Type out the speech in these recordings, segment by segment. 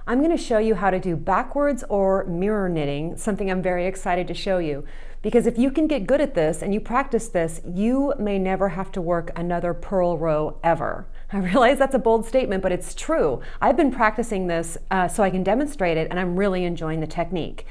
I'm going to show you how to do backwards or mirror knitting, something I'm very excited to show you. Because if you can get good at this and you practice this, you may never have to work another purl row ever. I realize that's a bold statement, but it's true. I've been practicing this so I can demonstrate it, and I'm really enjoying the technique.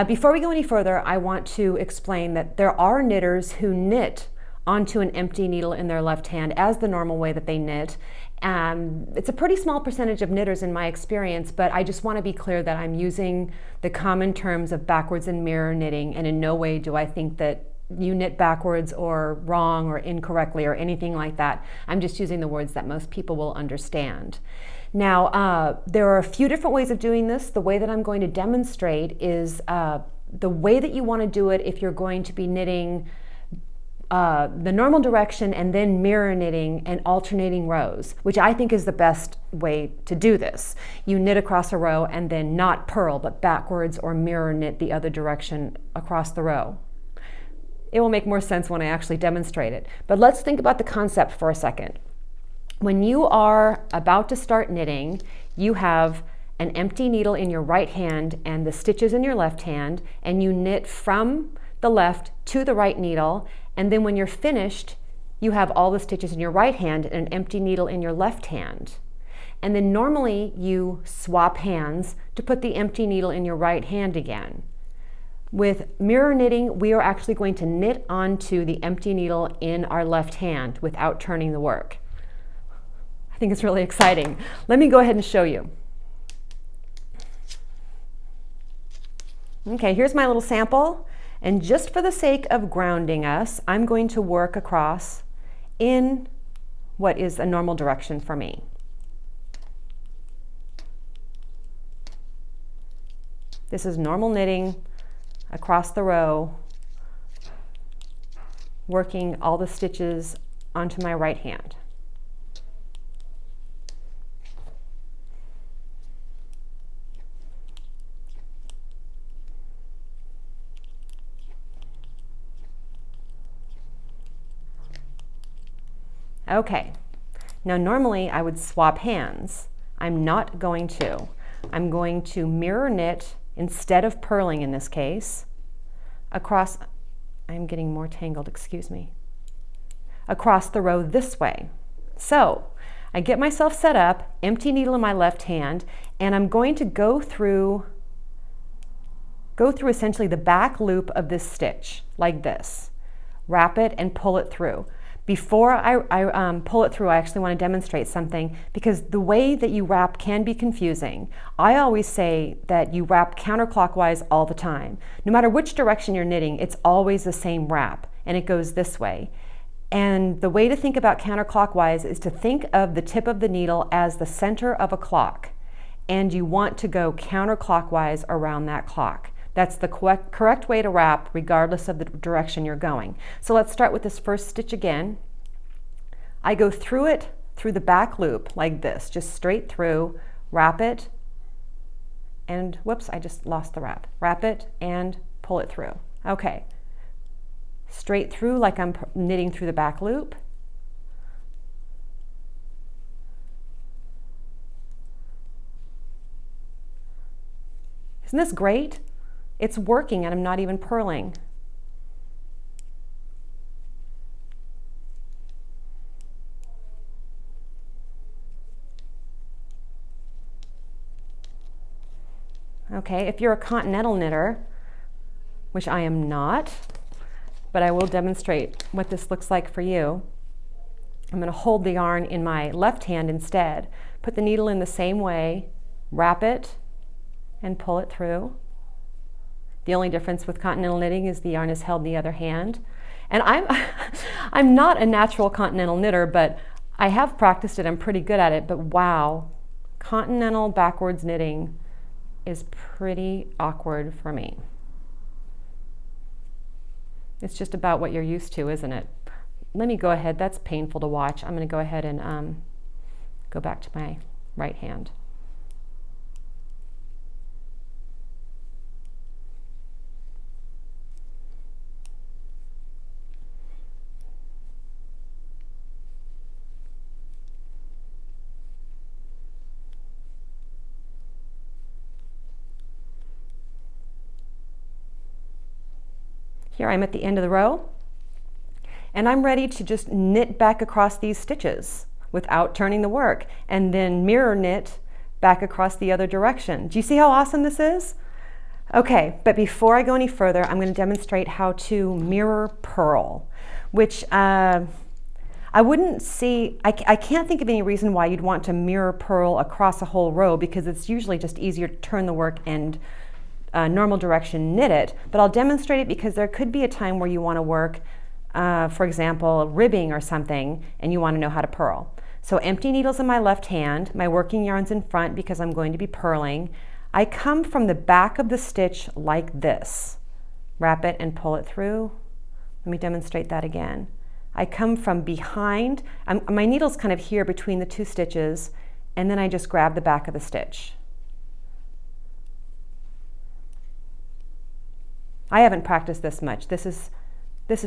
Before we go any further, I want to explain that there are knitters who knit onto an empty needle in their left hand as the normal way that they knit. It's a pretty small percentage of knitters in my experience, but I just want to be clear that I'm using the common terms of backwards and mirror knitting, and in no way do I think that you knit backwards or wrong or incorrectly or anything like that. I'm just using the words that most people will understand. Now, there are a few different ways of doing this. The way that I'm going to demonstrate is the way that you want to do it if you're going to be knitting the normal direction and then mirror knitting and alternating rows, which I think is the best way to do this. You knit across a row and then not purl, but backwards or mirror knit the other direction across the row. It will make more sense when I actually demonstrate it. But let's think about the concept for a second. When you are about to start knitting, you have an empty needle in your right hand and the stitches in your left hand, and you knit from the left to the right needle, and then when you're finished, you have all the stitches in your right hand and an empty needle in your left hand. And then normally you swap hands to put the empty needle in your right hand again. With mirror knitting, we are actually going to knit onto the empty needle in our left hand without turning the work. I think it's really exciting. Let me go ahead and show you. Okay, here's my little sample. And just for the sake of grounding us, I'm going to work across in what is a normal direction for me. This is normal knitting across the row, working all the stitches onto my right hand. Okay, now normally I would swap hands. I'm not going to. I'm going to mirror knit instead of purling in this case across, I'm getting more tangled, excuse me, across the row this way. So I get myself set up, empty needle in my left hand, and I'm going to go through essentially the back loop of this stitch like this. Wrap it and pull it through. Before I pull it through, I actually want to demonstrate something, because the way that you wrap can be confusing. I always say that you wrap counterclockwise all the time. No matter which direction you're knitting, it's always the same wrap, and it goes this way. And the way to think about counterclockwise is to think of the tip of the needle as the center of a clock, and you want to go counterclockwise around that clock. That's the correct way to wrap regardless of the direction you're going. So let's start with this first stitch again. I go through it through the back loop like this, just straight through, wrap it, and whoops, I just lost the wrap. Wrap it and pull it through. Okay, straight through like I'm knitting through the back loop. Isn't this great? It's working and I'm not even purling. Okay, if you're a continental knitter, which I am not, but I will demonstrate what this looks like for you. I'm going to hold the yarn in my left hand instead, put the needle in the same way, wrap it, and pull it through. The only difference with continental knitting is the yarn is held in the other hand. And I'm not a natural continental knitter, but I have practiced it. I'm pretty good at it. But wow, continental backwards knitting is pretty awkward for me. It's just about what you're used to, isn't it? Let me go ahead. That's painful to watch. I'm going to go ahead and go back to my right hand. Here I'm at the end of the row, and I'm ready to just knit back across these stitches without turning the work, and then mirror knit back across the other direction. Do you see how awesome this is? Okay, but before I go any further, I'm going to demonstrate how to mirror purl, which I can't think of any reason why you'd want to mirror purl across a whole row, because it's usually just easier to turn the work and normal direction knit it, but I'll demonstrate it because there could be a time where you want to work, for example, ribbing or something, and you want to know how to purl. So empty needles in my left hand, my working yarns in front because I'm going to be purling. I come from the back of the stitch like this. Wrap it and pull it through. Let me demonstrate that again. I come from behind, my needle's kind of here between the two stitches, and then I just grab the back of the stitch. I haven't practiced this much. This is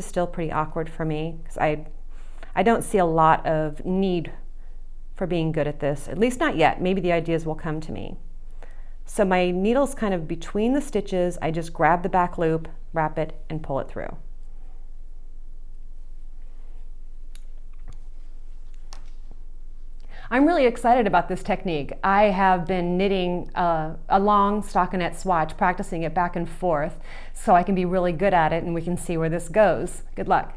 still pretty awkward for me because I don't see a lot of need for being good at this, at least not yet. Maybe the ideas will come to me. So my needle's kind of between the stitches. I just grab the back loop, wrap it, and pull it through. I'm really excited about this technique. I have been knitting a long stockinette swatch, practicing it back and forth so I can be really good at it, and we can see where this goes. Good luck.